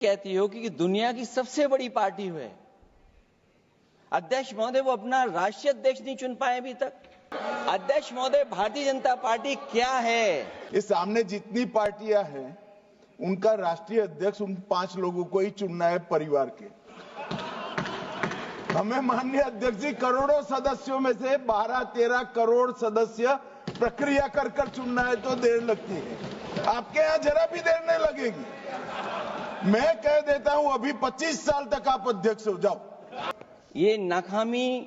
कहती हो कि दुनिया की सबसे बड़ी पार्टी है। अध्यक्ष महोदय, वो अपना राष्ट्रीय अध्यक्ष नहीं चुन पाए अभी तक। अध्यक्ष महोदय, भारतीय जनता पार्टी क्या है? इस सामने जितनी पार्टियां हैं उनका राष्ट्रीय अध्यक्ष उन 5 लोगों को ही चुनना है परिवार के। हमें माननीय अध्यक्ष जी करोड़ों सदस्यों में से 12-13 करोड़ सदस्य प्रक्रिया कर चुनना है तो देर लगती है। आपके यहाँ जरा भी देर नहीं लगेगी। मैं कह देता हूं अभी 25 साल तक आप अध्यक्ष हो जाओ। ये नाकामी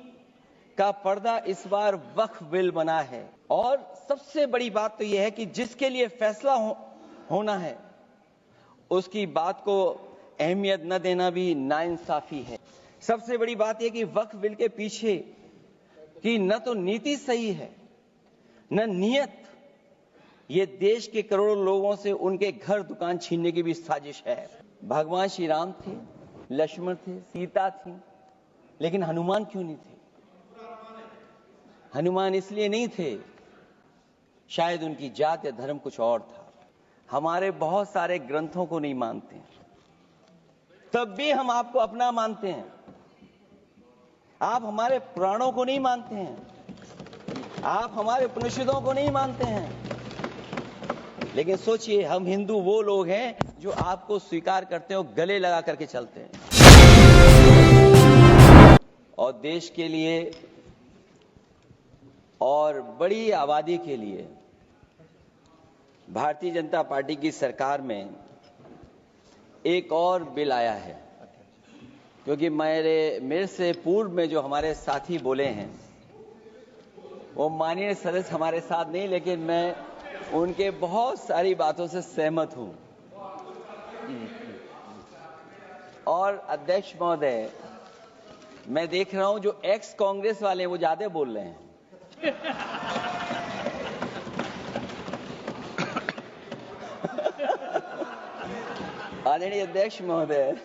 का पर्दा इस बार वक्फ बिल बना है और सबसे बड़ी बात तो यह है कि जिसके लिए फैसला होना है उसकी बात को अहमियत न देना भी नाइंसाफी है। सबसे बड़ी बात यह कि वक्फ बिल के पीछे की न तो नीति सही है न नियत। ये देश के करोड़ों लोगों से उनके घर दुकान छीनने की भी साजिश है। भगवान श्री राम थे, लक्ष्मण थे, सीता थी, लेकिन हनुमान क्यों नहीं थे? हनुमान इसलिए नहीं थे, शायद उनकी जात या धर्म कुछ और था। हमारे बहुत सारे ग्रंथों को नहीं मानते, तब भी हम आपको अपना मानते हैं। आप हमारे पुराणों को नहीं मानते हैं, आप हमारे उपनिषदों को नहीं मानते हैं। लेकिन सोचिए, हम हिंदू वो लोग हैं जो आपको स्वीकार करते हैं और गले लगा करके चलते हैं। और देश के लिए और बड़ी आबादी के लिए भारतीय जनता पार्टी की सरकार में एक और बिल आया है, क्योंकि मेरे से पूर्व में जो हमारे साथी बोले हैं वो माननीय सदस्य हमारे साथ नहीं, लेकिन मैं उनके बहुत सारी बातों से सहमत हूं। और अध्यक्ष महोदय, मैं देख रहा हूं जो एक्स कांग्रेस वाले हैं वो ज्यादा बोल रहे हैं। आदरणीय अध्यक्ष महोदय,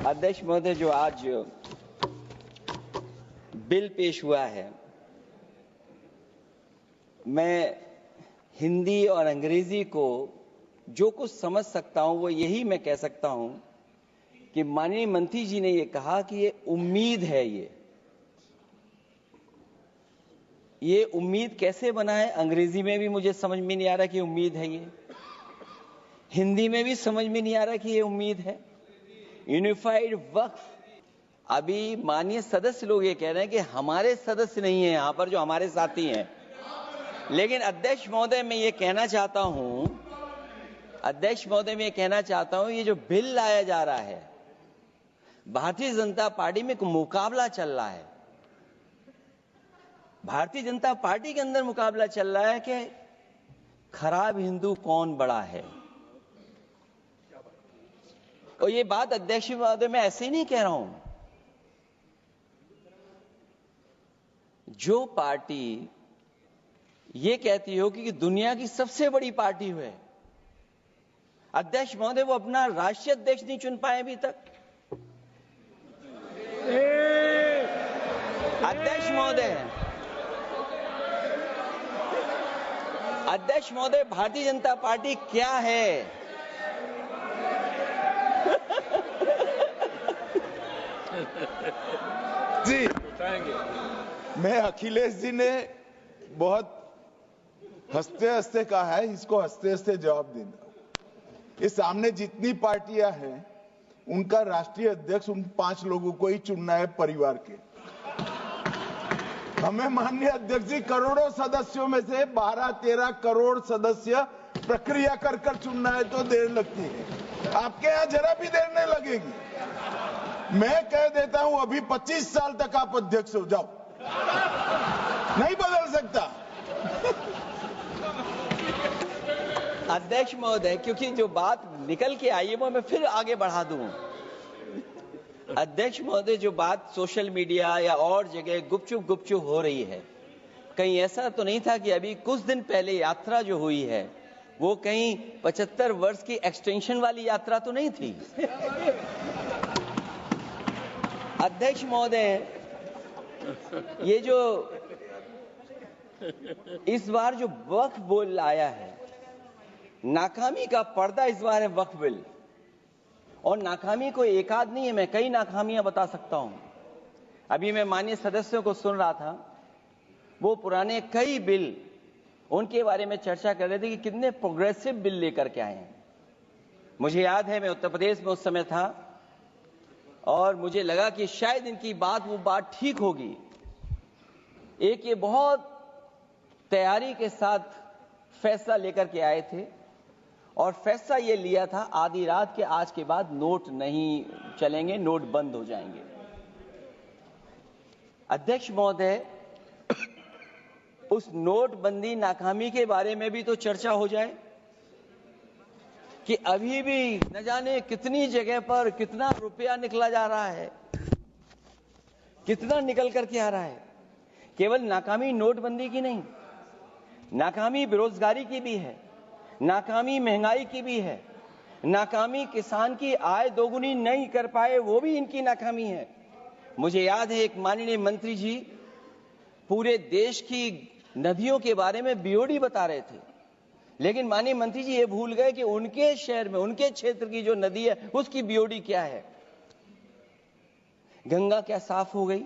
अध्यक्ष महोदय, जो आज बिल पेश हुआ है, मैं हिंदी और अंग्रेजी को जो कुछ समझ सकता हूं वो यही मैं कह सकता हूं कि माननीय मंत्री जी ने ये कहा कि ये उम्मीद है। ये उम्मीद कैसे बना है? अंग्रेजी में भी मुझे समझ में नहीं आ रहा कि उम्मीद है ये, हिंदी में भी समझ में नहीं आ रहा कि ये उम्मीद है। यूनिफाइड वक्फ, अभी माननीय सदस्य लोग ये कह रहे हैं कि हमारे सदस्य नहीं है यहां पर जो हमारे साथी हैं। लेकिन अध्यक्ष महोदय, मैं ये कहना चाहता हूं, ये जो बिल लाया जा रहा है, भारतीय जनता पार्टी में एक मुकाबला चल रहा है। भारतीय जनता पार्टी के अंदर मुकाबला चल रहा है कि खराब हिंदू कौन बड़ा है। और ये बात अध्यक्ष महोदय मैं ऐसे ही नहीं कह रहा हूं। जो पार्टी ये कहती हो कि दुनिया की सबसे बड़ी पार्टी है, अध्यक्ष महोदय, वो अपना राष्ट्रीय अध्यक्ष नहीं चुन पाए अभी तक। अध्यक्ष महोदय, भारतीय जनता पार्टी क्या है? जी, मैं अखिलेश जी ने बहुत हंसते हंसते कहा है, इसको हंसते हंसते जवाब देना। इस सामने जितनी पार्टियां हैं उनका राष्ट्रीय अध्यक्ष उन 5 लोगों को ही चुनना है परिवार के। हमें माननीय अध्यक्ष जी करोड़ों सदस्यों में से 12-13 करोड़ सदस्य प्रक्रिया कर चुनना है तो देर लगती है। आपके यहाँ जरा भी देर नहीं लगेगी। मैं कह देता हूं अभी 25 साल तक आप अध्यक्ष हो जाओ, नहीं बदल सकता। अध्यक्ष महोदय, क्योंकि जो बात निकल के आई है वो मैं फिर आगे बढ़ा दूं। अध्यक्ष महोदय, जो बात सोशल मीडिया या और जगह गुपचुप हो रही है, कहीं ऐसा तो नहीं था कि अभी कुछ दिन पहले यात्रा जो हुई है वो कहीं 75 वर्ष की एक्सटेंशन वाली यात्रा तो नहीं थी? अध्यक्ष महोदय, ये जो इस बार जो वक्फ बिल आया है, नाकामी का पर्दा इस बार है वक्फ बिल। और नाकामी कोई एक आध नहीं है, मैं कई नाकामियां बता सकता हूं। अभी मैं माननीय सदस्यों को सुन रहा था, वो पुराने कई बिल उनके बारे में चर्चा कर रहे थे कि कितने प्रोग्रेसिव बिल लेकर के आए हैं। मुझे याद है मैं उत्तर प्रदेश में उस समय था और मुझे लगा कि शायद इनकी वो बात ठीक होगी। एक ये बहुत तैयारी के साथ फैसला लेकर के आए थे और फैसला ये लिया था आधी रात के आज के बाद नोट नहीं चलेंगे, नोट बंद हो जाएंगे। अध्यक्ष महोदय, उस नोटबंदी नाकामी के बारे में भी तो चर्चा हो जाए कि अभी भी न जाने कितनी जगह पर कितना रुपया निकला जा रहा है, कितना निकल करके आ रहा है। केवल नाकामी नोटबंदी की नहीं, नाकामी बेरोजगारी की भी है, नाकामी महंगाई की भी है, नाकामी किसान की आय दोगुनी नहीं कर पाए वो भी इनकी नाकामी है। मुझे याद है एक माननीय मंत्री जी पूरे देश की नदियों के बारे में बीओडी बता रहे थे, लेकिन माननीय मंत्री जी ये भूल गए कि उनके शहर में, उनके क्षेत्र की जो नदी है उसकी बीओडी क्या है। गंगा क्या साफ हो गई,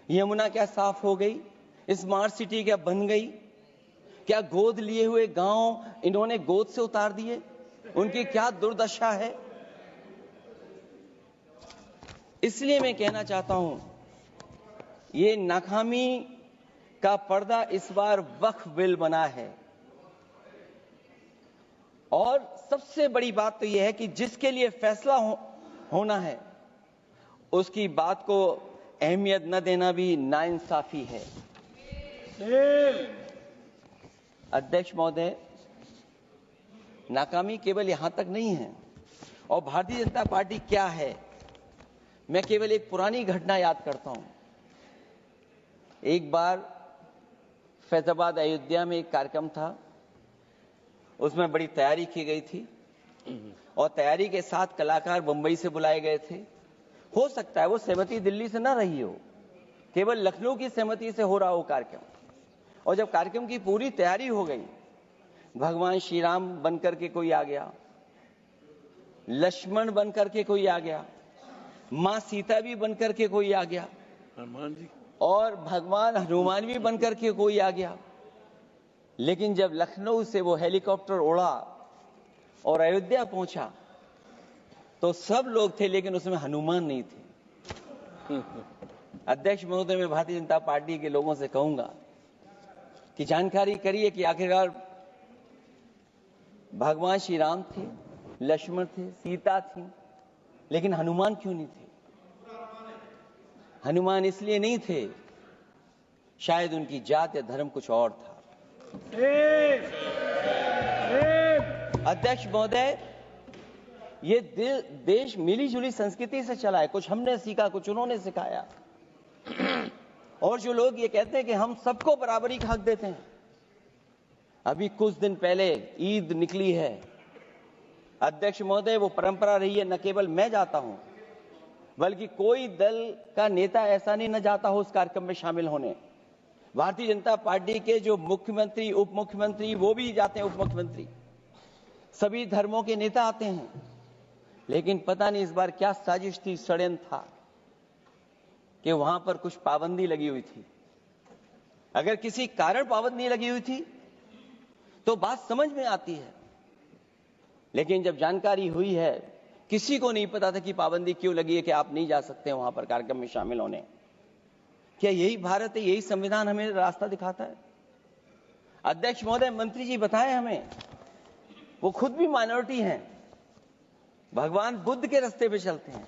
यमुना क्या साफ हो गई, स्मार्ट सिटी क्या बन गई, क्या गोद लिए हुए गांव इन्होंने गोद से उतार दिए, उनकी क्या दुर्दशा है। इसलिए मैं कहना चाहता हूं, ये नाकामी का पर्दा इस बार वक्फ बिल बना है। और सबसे बड़ी बात तो यह है कि जिसके लिए फैसला होना है उसकी बात को अहमियत न देना भी नाइंसाफी है। अध्यक्ष महोदय, नाकामी केवल यहां तक नहीं है। और भारतीय जनता पार्टी क्या है, मैं केवल एक पुरानी घटना याद करता हूं। एक बार फैजाबाद अयोध्या में एक कार्यक्रम था, उसमें बड़ी तैयारी की गई थी और तैयारी के साथ कलाकार मुंबई से बुलाए गए थे। हो सकता है वो सहमति दिल्ली से ना रही हो, केवल लखनऊ की सहमति से हो रहा हो कार्यक्रम। और जब कार्यक्रम की पूरी तैयारी हो गई, भगवान श्री राम बनकर के कोई आ गया, लक्ष्मण बनकर के कोई आ गया, मां सीता भी बनकर के कोई आ गया, हनुमान जी और भगवान हनुमान भी बनकर के कोई आ गया। लेकिन जब लखनऊ से वो हेलीकॉप्टर उड़ा और अयोध्या पहुंचा तो सब लोग थे, लेकिन उसमें हनुमान नहीं थे। अध्यक्ष महोदय, मैं भारतीय जनता पार्टी के लोगों से कहूंगा कि जानकारी करिए कि आखिरकार भगवान श्री राम थे, लक्ष्मण थे, सीता थी, लेकिन हनुमान क्यों नहीं थे? हनुमान इसलिए नहीं थे, शायद उनकी जात या धर्म कुछ और था। अध्यक्ष महोदय, ये देश मिली जुली संस्कृति से चला है। कुछ हमने सीखा, कुछ उन्होंने सिखाया। और जो लोग ये कहते हैं कि हम सबको बराबरी का हक देते हैं, अभी कुछ दिन पहले ईद निकली है। अध्यक्ष महोदय, वो परंपरा रही है, न केवल मैं जाता हूं बल्कि कोई दल का नेता ऐसा नहीं न जाता हो उस कार्यक्रम में शामिल होने। भारतीय जनता पार्टी के जो मुख्यमंत्री, उप मुख्यमंत्री, वो भी जाते हैं, उप मुख्यमंत्री, सभी धर्मों के नेता आते हैं। लेकिन पता नहीं इस बार क्या साजिश थी, षड्यंत्र था कि वहां पर कुछ पाबंदी लगी हुई थी। अगर किसी कारण पाबंदी लगी हुई थी तो बात समझ में आती है, लेकिन जब जानकारी हुई है, किसी को नहीं पता था कि पाबंदी क्यों लगी है कि आप नहीं जा सकते वहां पर कार्यक्रम में शामिल होने। क्या यही भारत है, यही संविधान हमें रास्ता दिखाता है? अध्यक्ष महोदय, मंत्री जी बताएं हमें, वो खुद भी माइनॉरिटी हैं, भगवान बुद्ध के रास्ते पे चलते हैं।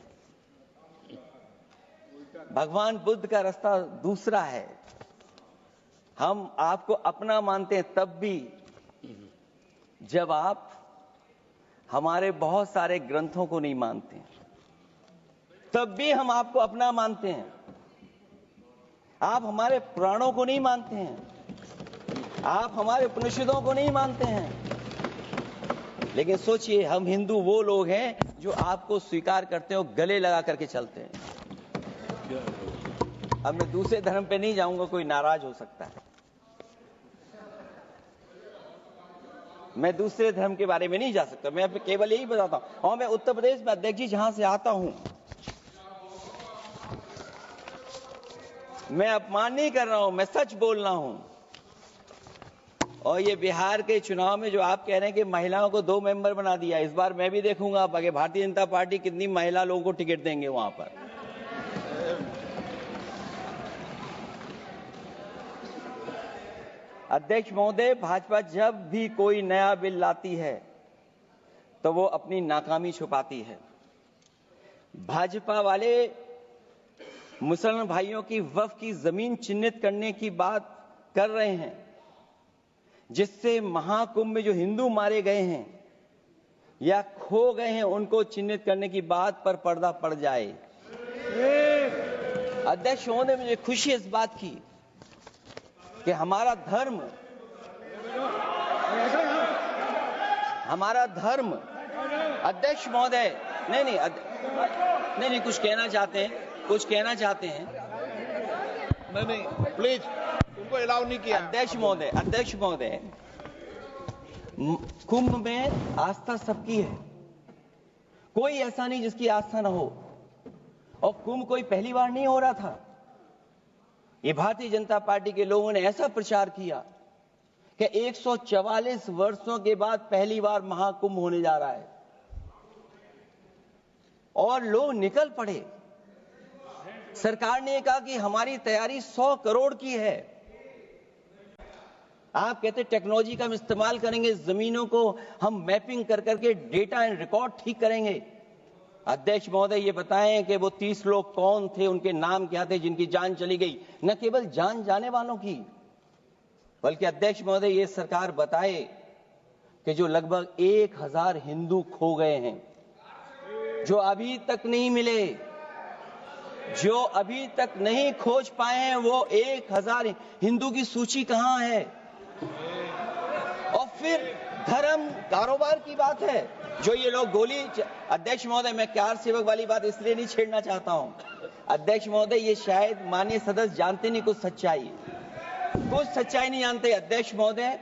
भगवान बुद्ध का रास्ता दूसरा है। हम आपको अपना मानते हैं तब भी जब आप हमारे बहुत सारे ग्रंथों को नहीं मानते हैं, तब भी हम आपको अपना मानते हैं। आप हमारे पुराणों को नहीं मानते हैं, आप हमारे उपनिषदों को नहीं मानते हैं। लेकिन सोचिए, हम हिंदू वो लोग हैं जो आपको स्वीकार करते हैं और गले लगा करके चलते हैं। अब मैं दूसरे धर्म पे नहीं जाऊंगा, कोई नाराज हो सकता है। मैं दूसरे धर्म के बारे में नहीं जा सकता, मैं केवल यही बताता हूं। और मैं उत्तर प्रदेश में अध्यक्ष जी जहां से आता हूं, मैं अपमान नहीं कर रहा हूं, मैं सच बोल रहा हूं। और ये बिहार के चुनाव में जो आप कह रहे हैं कि महिलाओं को 2 मेंबर बना दिया, इस बार मैं भी देखूंगा आगे भारतीय जनता पार्टी कितनी महिला लोगों को टिकट देंगे वहां पर। अध्यक्ष महोदय, भाजपा जब भी कोई नया बिल लाती है तो वो अपनी नाकामी छुपाती है। भाजपा वाले मुसलमान भाइयों की वक्फ की जमीन चिन्हित करने की बात कर रहे हैं, जिससे महाकुंभ में जो हिंदू मारे गए हैं या खो गए हैं उनको चिन्हित करने की बात पर पर्दा पड़ जाए। अध्यक्ष महोदय, मुझे खुशी इस बात की कि हमारा धर्म अध्यक्ष महोदय नहीं कुछ कहना चाहते हैं नहीं प्लीज, तुमको अलाउ नहीं किया। अध्यक्ष महोदय, कुंभ में आस्था सबकी है, कोई ऐसा नहीं जिसकी आस्था ना हो। और कुंभ कोई पहली बार नहीं हो रहा था। ये भारतीय जनता पार्टी के लोगों ने ऐसा प्रचार किया कि 144 वर्षों के बाद पहली बार महाकुंभ होने जा रहा है और लोग निकल पड़े। सरकार ने कहा कि हमारी तैयारी 100 करोड़ की है। आप कहते टेक्नोलॉजी का हम इस्तेमाल करेंगे, जमीनों को हम मैपिंग कर करके डेटा एंड रिकॉर्ड ठीक करेंगे। अध्यक्ष महोदय, ये बताएं कि वो 30 लोग कौन थे, उनके नाम क्या थे जिनकी जान चली गई, न केवल जान जाने वालों की, बल्कि अध्यक्ष महोदय ये सरकार बताए कि जो लगभग 1000 हिंदू खो गए हैं, जो अभी तक नहीं मिले, जो अभी तक नहीं खोज पाए हैं, वो 1000 हिंदू की सूची कहां है? और फिर धर्म कारोबार की बात है, जो ये लोग अध्यक्ष महोदय, मैं कार सेवक वाली बात इसलिए नहीं छेड़ना चाहता हूं। अध्यक्ष महोदय, ये शायद माननीय सदस्य जानते नहीं कुछ सच्चाई नहीं जानते। अध्यक्ष महोदय,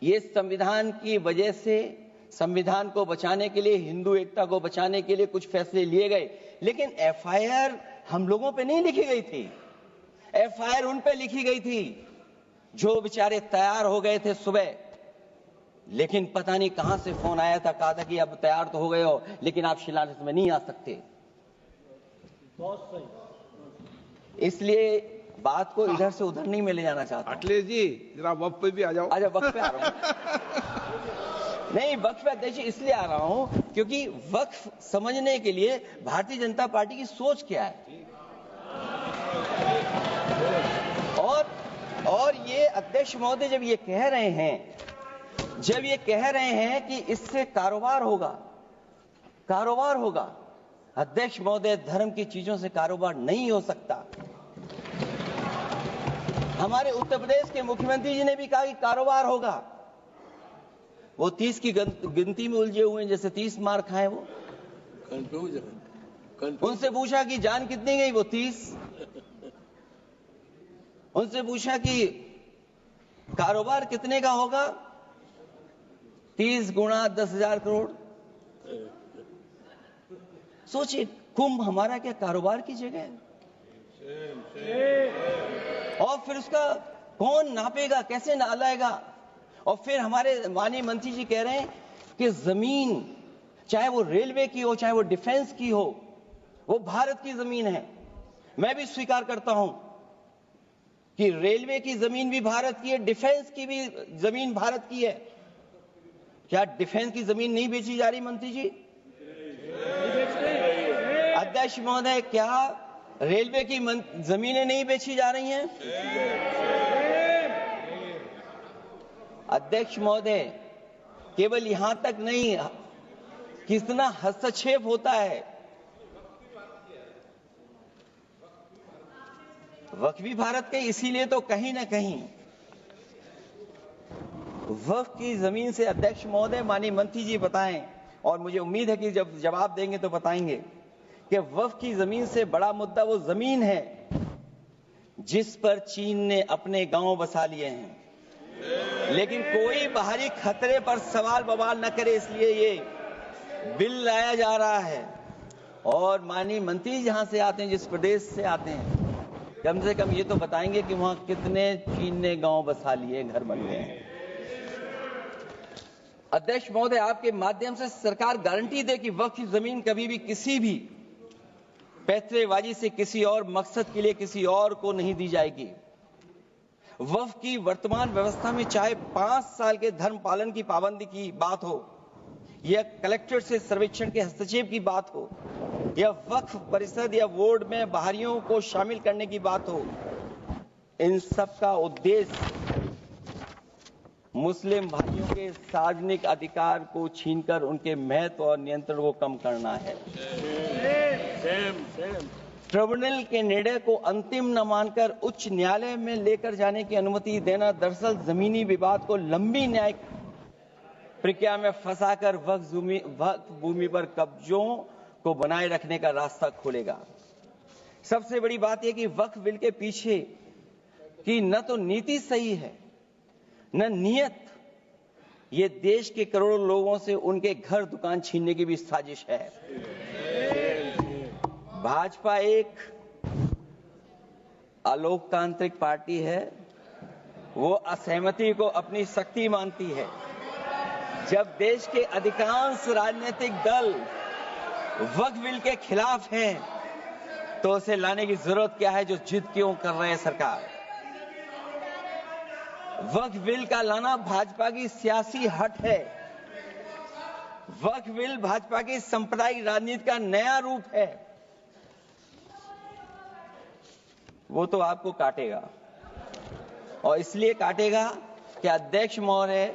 ये संविधान की वजह से, संविधान को बचाने के लिए, हिंदू एकता को बचाने के लिए कुछ फैसले लिए गए, लेकिन एफआईआर हम लोगों पे नहीं लिखी गई थी। एफआईआर उन पे लिखी गई थी जो बेचारे तैयार हो गए थे सुबह, लेकिन पता नहीं कहां से फोन आया था, कहा था कि अब तैयार तो हो गए हो लेकिन आप शिलान्यास में नहीं आ सकते। बहुत सही। इसलिए बात को इधर से उधर नहीं में ले जाना चाहता। अखिलेश जी, जरा वक्त पे भी आ जाओ। अच्छा, वक्त पे आ रहा हूं। नहीं, वक्त पे अध्यक्ष इसलिए आ रहा हूं क्योंकि वक्त समझने के लिए भारतीय जनता पार्टी की सोच क्या है। और ये अध्यक्ष महोदय जब ये कह रहे हैं कि इससे कारोबार होगा, अध्यक्ष महोदय, धर्म की चीजों से कारोबार नहीं हो सकता। हमारे उत्तर प्रदेश के मुख्यमंत्री जी ने भी कहा कि कारोबार होगा। वो 30 की गिनती में उलझे हुए हैं, जैसे 30 मार खाए वो। उनसे पूछा कि जान कितनी गई, वो 30। उनसे पूछा कि कारोबार कितने का होगा, 30 गुणा 10,000 करोड़। सोचिए, कुंभ हमारा क्या कारोबार की जगह है? और फिर उसका कौन नापेगा, कैसे नालाएगा? और फिर हमारे माननीय मंत्री जी कह रहे हैं कि जमीन, चाहे वो रेलवे की हो, चाहे वो डिफेंस की हो, वो भारत की जमीन है। मैं भी स्वीकार करता हूं कि रेलवे की जमीन भी भारत की है, डिफेंस की भी जमीन भारत की है। क्या डिफेंस की जमीन नहीं बेची जा रही मंत्री जी? अध्यक्ष महोदय, क्या रेलवे की जमीनें नहीं बेची जा रही हैं? अध्यक्ष महोदय, केवल यहां तक नहीं, कितना हस्तक्षेप होता है। वक्फ भी भारत के, इसीलिए तो कहीं ना कहीं वक्फ की जमीन से, अध्यक्ष महोदय, माननीय मंत्री जी बताएं, और मुझे उम्मीद है कि जब जवाब देंगे तो बताएंगे कि वक्फ की जमीन से बड़ा मुद्दा वो जमीन है जिस पर चीन ने अपने गांव बसा लिए हैं। लेकिन कोई बाहरी खतरे पर सवाल बवाल न करे, इसलिए ये बिल लाया जा रहा है। और माननीय मंत्री जहां से आते हैं, जिस प्रदेश से आते हैं, कम से कम ये तो बताएंगे कि वहां कितने चीन ने गांव बसा लिए, घर बन गए हैं। अध्यक्ष महोदय, आपके माध्यम से सरकार गारंटी दे कि वक्फ की जमीन कभी भी किसी भी पैतरेबाजी से किसी और मकसद के लिए किसी और को नहीं दी जाएगी। वक्फ की वर्तमान व्यवस्था में चाहे 5 साल के धर्म पालन की पाबंदी की बात हो, या कलेक्टर से सर्वेक्षण के हस्तक्षेप की बात हो, या वक्फ परिषद या बोर्ड में बाहरियों को शामिल करने की बात हो, इन सब का उद्देश्य मुस्लिम भाइयों के सार्वजनिक अधिकार को छीनकर उनके महत्व और नियंत्रण को कम करना है। ट्रिब्यूनल के निर्णय को अंतिम न मानकर उच्च न्यायालय में लेकर जाने की अनुमति देना दरअसल जमीनी विवाद को लंबी न्यायिक प्रक्रिया में फंसाकर वक्फ भूमि पर कब्जों को बनाए रखने का रास्ता खोलेगा। सबसे बड़ी बात यह कि वक्फ बिल के पीछे की न तो नीति सही है, न नियत। ये देश के करोड़ों लोगों से उनके घर दुकान छीनने की भी साजिश है। भाजपा एक अलोकतांत्रिक पार्टी है, वो असहमति को अपनी शक्ति मानती है। जब देश के अधिकांश राजनीतिक दल वक्फ बिल के खिलाफ हैं, तो उसे लाने की जरूरत क्या है, जो जिद क्यों कर रहे हैं सरकार। वक्फ बिल का लाना भाजपा की सियासी हट है। वक्फ बिल भाजपा की सांप्रदायिक राजनीति का नया रूप है। वो तो आपको काटेगा, और इसलिए काटेगा कि अध्यक्ष महोदय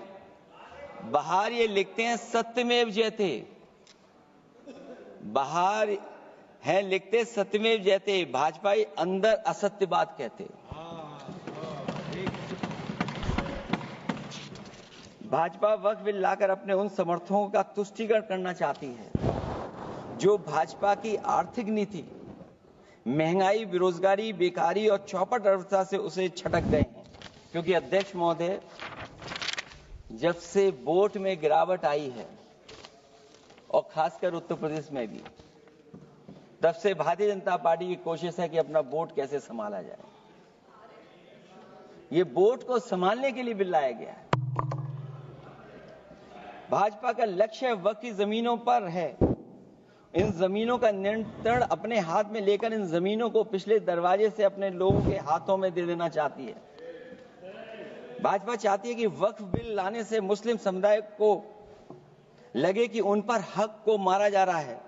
बाहर ये लिखते हैं सत्यमेव जयते, बाहर है लिखते सत्यमेव जयते, भाजपाई अंदर असत्य बात कहते। भाजपा वक्फ बिल लाकर अपने उन समर्थकों का तुष्टीकरण करना चाहती है जो भाजपा की आर्थिक नीति, महंगाई, बेरोजगारी, बेकारी और चौपट अर्थव्यवस्था से उसे छटक गए हैं। क्योंकि अध्यक्ष महोदय, जब से वोट में गिरावट आई है, और खासकर उत्तर प्रदेश में भी, तब से भारतीय जनता पार्टी की कोशिश है कि अपना वोट कैसे संभाला जाए। ये वोट को संभालने के लिए बिल लाया गया है। भाजपा का लक्ष्य वक्फ की जमीनों पर है। इन जमीनों का नियंत्रण अपने हाथ में लेकर इन जमीनों को पिछले दरवाजे से अपने लोगों के हाथों में दे देना चाहती है। भाजपा चाहती है कि वक्फ बिल लाने से मुस्लिम समुदाय को लगे कि उन पर हक को मारा जा रहा है,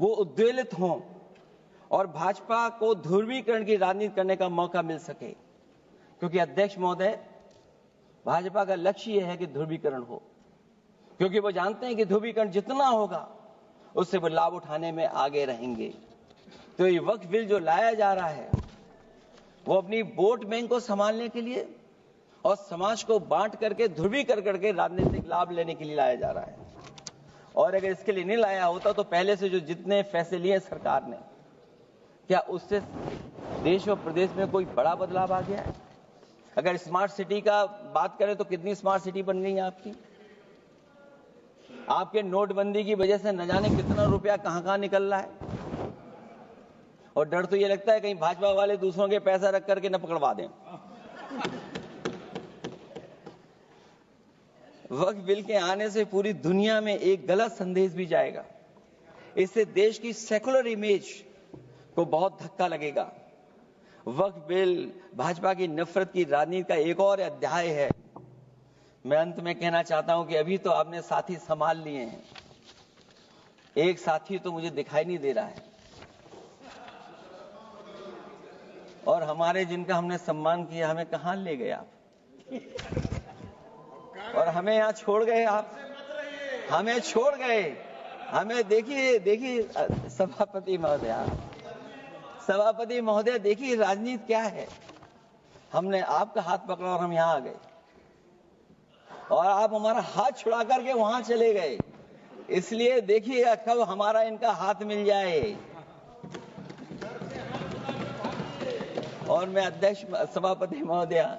वो उद्वेलित हों और भाजपा को ध्रुवीकरण की राजनीति करने का मौका मिल सके। क्योंकि अध्यक्ष महोदय, भाजपा का लक्ष्य यह है कि ध्रुवीकरण हो, क्योंकि वो जानते हैं कि ध्रुवीकरण जितना होगा उससे वो लाभ उठाने में आगे रहेंगे। तो ये वक्फ बिल जो लाया जा रहा है, वो अपनी वोट बैंक को संभालने के लिए और समाज को बांट करके ध्रुवीकरण करके राजनीतिक लाभ लेने के लिए लाया जा रहा है। और अगर इसके लिए नहीं लाया होता तो पहले से जो जितने फैसले लिए सरकार ने, क्या उससे देश और प्रदेश में कोई बड़ा बदलाव आ गया है? अगर स्मार्ट सिटी का बात करें तो कितनी स्मार्ट सिटी बन गई है आपकी? आपके नोटबंदी की वजह से न जाने कितना रुपया कहां निकल रहा है। और डर तो ये लगता है कहीं भाजपा वाले दूसरों के पैसा रख करके न पकड़वा दें। वक्फ बिल के आने से पूरी दुनिया में एक गलत संदेश भी जाएगा। इससे देश की सेकुलर इमेज को बहुत धक्का लगेगा। वक्फ बिल भाजपा की नफरत की राजनीति का एक और अध्याय है। मैं अंत में कहना चाहता हूं कि अभी तो आपने साथी संभाल लिए हैं, एक साथी तो मुझे दिखाई नहीं दे रहा है। और हमारे जिनका हमने सम्मान किया, हमें कहां ले गए आप? और हमें यहां छोड़ गए आप, हमें छोड़ गए। हमें देखिए सभापति महोदय देखिए राजनीति क्या है। हमने आपका हाथ पकड़ा और हम यहां आ गए, और आप हमारा हाथ छुड़ा करके वहां चले गए। इसलिए देखिए कब हमारा इनका हाथ मिल जाए। और मैं अध्यक्ष सभापति महोदय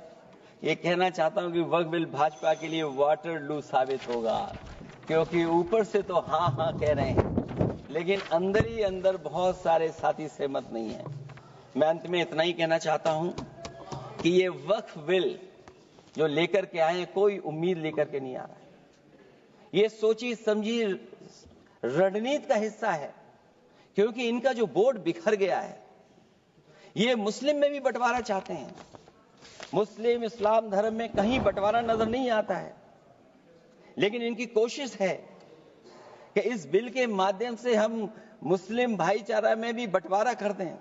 ये कहना चाहता हूं कि वक्फ बिल भाजपा के लिए वाटरलू साबित होगा, क्योंकि ऊपर से तो हाँ हाँ कह रहे हैं, लेकिन अंदर ही अंदर बहुत सारे साथी सहमत नहीं है। मैं अंत में इतना ही कहना चाहता हूं कि ये वक्फ बिल जो लेकर के आए, कोई उम्मीद लेकर के नहीं आ रहा है। ये सोची समझी रणनीति का हिस्सा है, क्योंकि इनका जो बोर्ड बिखर गया है, ये मुस्लिम में भी बंटवारा चाहते हैं। मुस्लिम इस्लाम धर्म में कहीं बंटवारा नजर नहीं आता है, लेकिन इनकी कोशिश है कि इस बिल के माध्यम से हम मुस्लिम भाईचारा में भी बंटवारा कर दें।